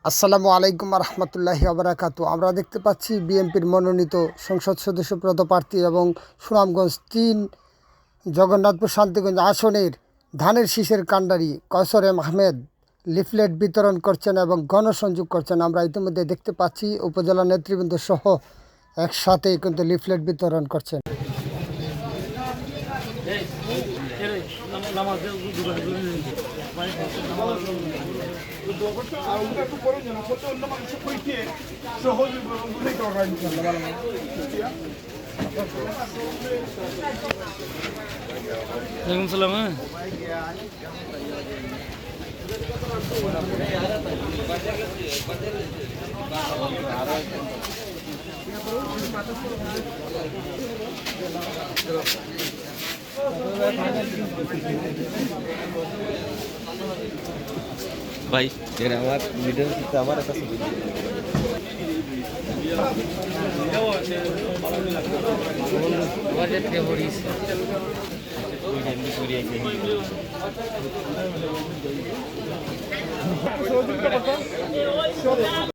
আসসালামু আলাইকুম রহমতুল্লাহি আবরাকাতু। আমরা দেখতে পাচ্ছি বিএনপির মনোনীত সংসদ সদস্য পদপ্রার্থী এবং সুনামগঞ্জ ৩ জগন্নাথপুর শান্তিগঞ্জ আসনের ধানের শীষের কাণ্ডারি কয়সর এম আহমেদ লিফলেট বিতরণ করছেন এবং গণসংযোগ করছেন। আমরা ইতিমধ্যে দেখতে পাচ্ছি উপজেলা নেতৃবৃন্দ সহ একসাথে কিন্তু লিফলেট বিতরণ করছেন। ভাই এর আমার ভিডিও কিন্তু আমার কাছে ভিডিও